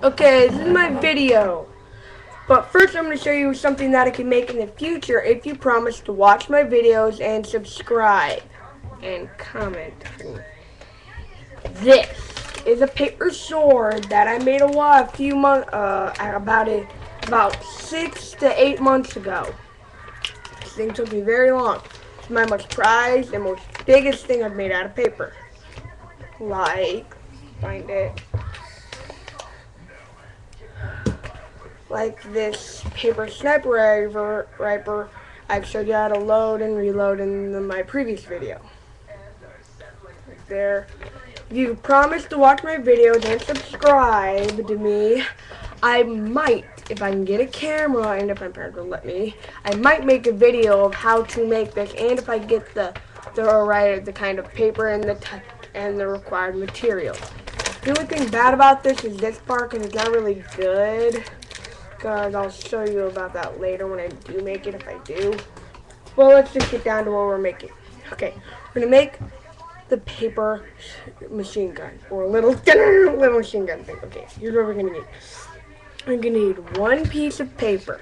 Okay, this is my video. But first I'm going to show you something that I can make in the future if you promise to watch my videos and subscribe and comment. This is a paper sword that I made a few months, about 6 to 8 months ago. This thing took me very long. It's my most prized and most biggest thing I've made out of paper. Find it. Like this paper sniper rifle I've showed you how to load and reload in my previous video. Right there. If you promise to watch my videos and subscribe to me, I might, if I can get a camera and if my parents will let me, I might make a video of how to make this, and if I get the kind of paper and the required material. The only thing bad about this is this part, because it's not really good. Because I'll show you about that later when I do make it, if I do. Well, let's just get down to what we're making. Okay, we're going to make the paper machine gun, or a little machine gun thing. Okay, here's what we're going to need. We're going to need one piece of paper.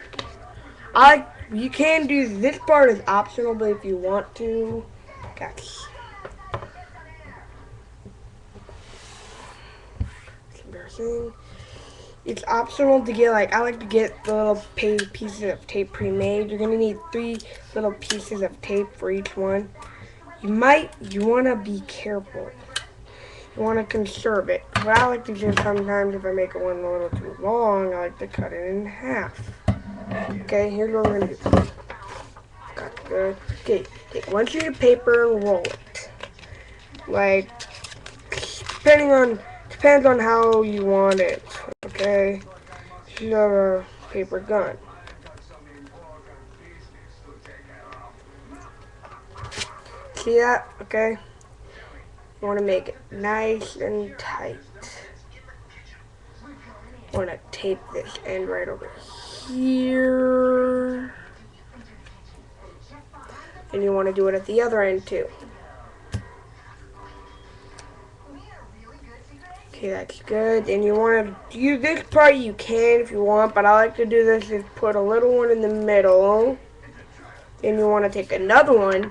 You can do, this part is optional, but if you want to, that's embarrassing. It's optional to get, I like to get the little pieces of tape pre-made. You're going to need 3 little pieces of tape for each one. You want to be careful. You want to conserve it. What I like to do sometimes, if I make one a little too long, I like to cut it in half. Okay, here's what we're going to do. Got good. Okay, take one sheet of paper and roll it. Depends on how you want it. Okay, you have a paper gun. See that? Okay. You want to make it nice and tight. You want to tape this end right over here. And you want to do it at the other end too. Okay, that's good. And you want to use this part, you can if you want, but I like to do this is put a little one in the middle. Then you want to take another one.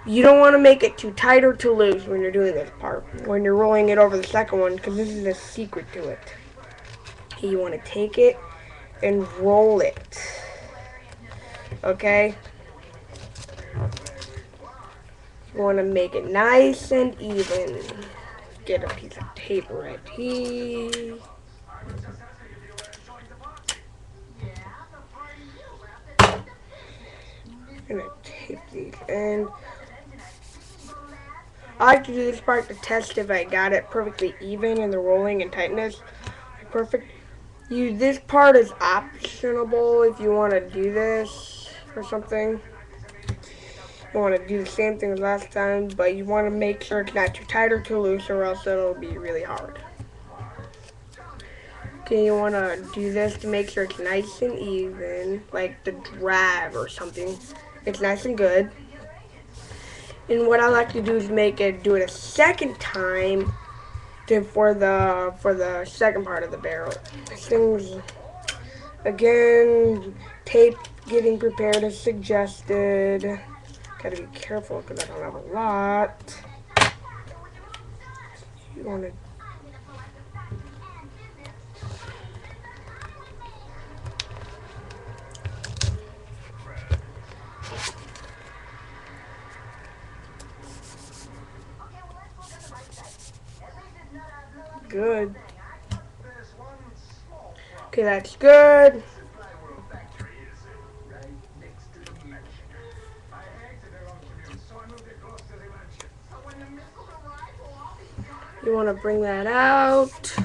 You don't want to make it too tight or too loose when you're doing this part, when you're rolling it over the second one, because this is a secret to it. Okay, you want to take it and roll it. Okay? You want to make it nice and even. Get a piece of tape right here. I'm gonna tape these in. I like to do this part to test if I got it perfectly even in the rolling and tightness. Perfect. This part is optional if you want to do this or something. You want to do the same thing as last time, but you want to make sure it's not too tight or too loose, or else it'll be really hard. Okay, you want to do this to make sure it's nice and even, like the drag or something. It's nice and good. And what I like to do is do it a second time for the second part of the barrel. Things, again, tape getting prepared as suggested. Gotta be careful because I don't have a lot. You want to good. Okay, that's good. You want to bring that out,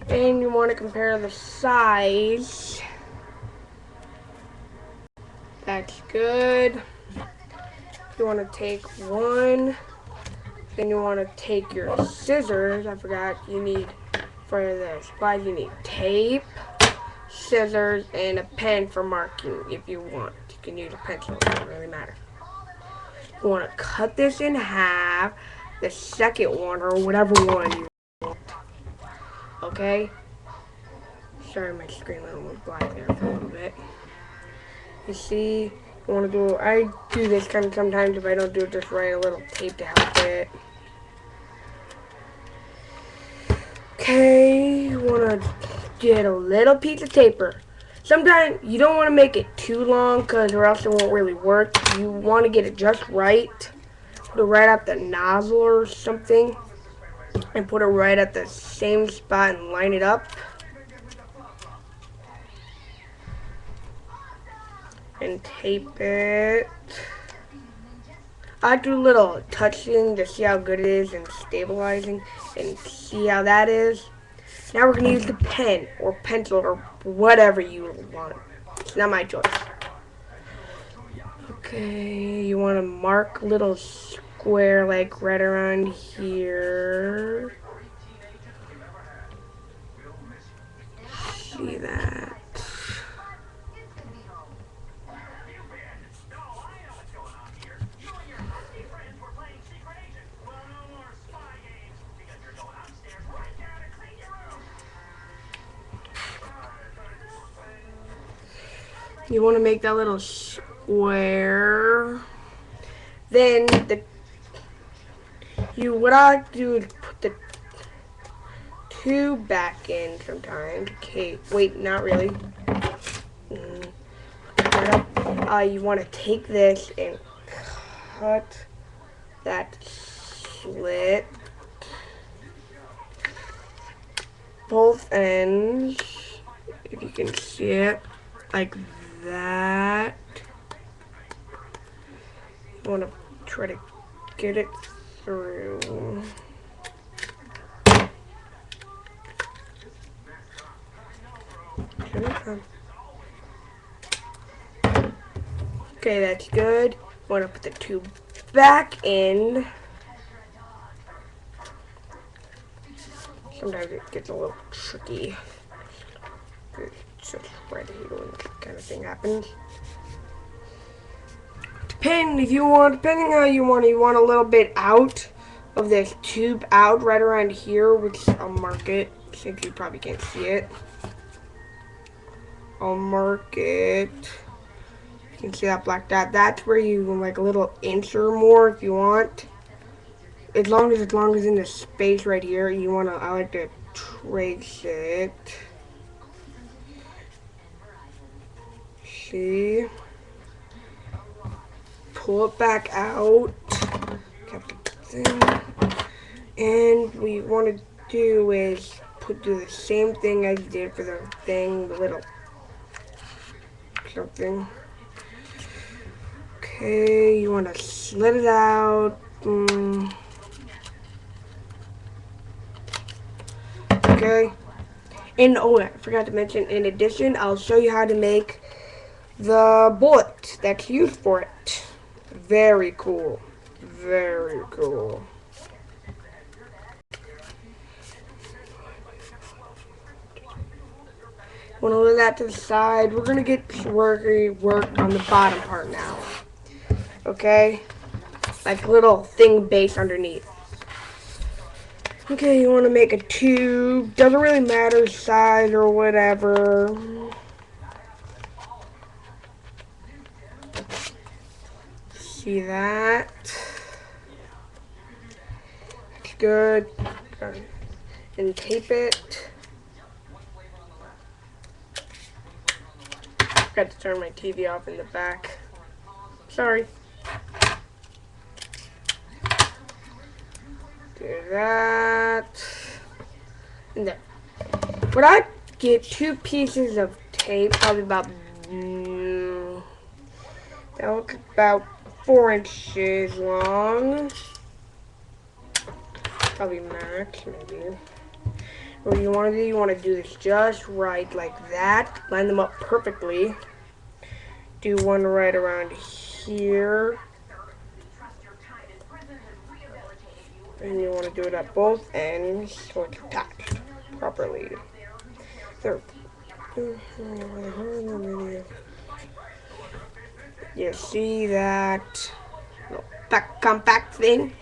and you want to compare the size. That's good. You want to take one. Then you want to take your scissors. I forgot you need, for the supplies, you need tape, scissors, and a pen for marking if you want. You can use a pencil, it doesn't really matter. You want to cut this in half, the second one, or whatever one you want. Okay? Sorry, my screen went almost black there for a little bit. You see, I do this kind of sometimes if I don't do it just right, a little tape to help it. Okay, you want to get a little piece of taper. Sometimes you don't want to make it too long because or else it won't really work. You want to get it just right. Put it right at the nozzle or something. And put it right at the same spot and line it up. And tape it. I do a little touching to see how good it is and stabilizing and see how that is. Now we're going to use the pen or pencil or whatever you want. It's not my choice. Okay, you want to mark a little square like right around here. See that? You want to make that little square. Then what I do is put the tube back in sometimes. Okay, wait, not really. You want to take this and cut that slit. Both ends, if you can see it, like that. You want to try to get it through. Okay, that's good. You want to put the tube back in. Sometimes it gets a little tricky. It's just right here when that kind of thing happens. Depending how you want a little bit out of this tube out right around here, which I'll mark it since you probably can't see it. I'll mark it. You can see that black dot. That's where you like a little inch or more if you want. As long as in the space right here, I like to trace it. See? Pull it back out. And what you want to do is do the same thing as you did for the thing, the little something. Okay, you want to slit it out. Okay. And oh, I forgot to mention, in addition, I'll show you how to make the bullet that's used for it. Very cool. Very cool. Want to leave that to the side. We're gonna get work on the bottom part now. Okay, like a little thing base underneath. Okay, you want to make a tube. Doesn't really matter size or whatever. See that? That's good. And tape it. Forgot to turn my TV off in the back. Sorry. Do that. And then, would I get 2 pieces of tape, probably about, that looks about 4 inches long. Probably max, maybe. What you want to do this just right, like that. Line them up perfectly. Do one right around here. And you want to do it at both ends so it's attached properly. There. You see that little compact thing?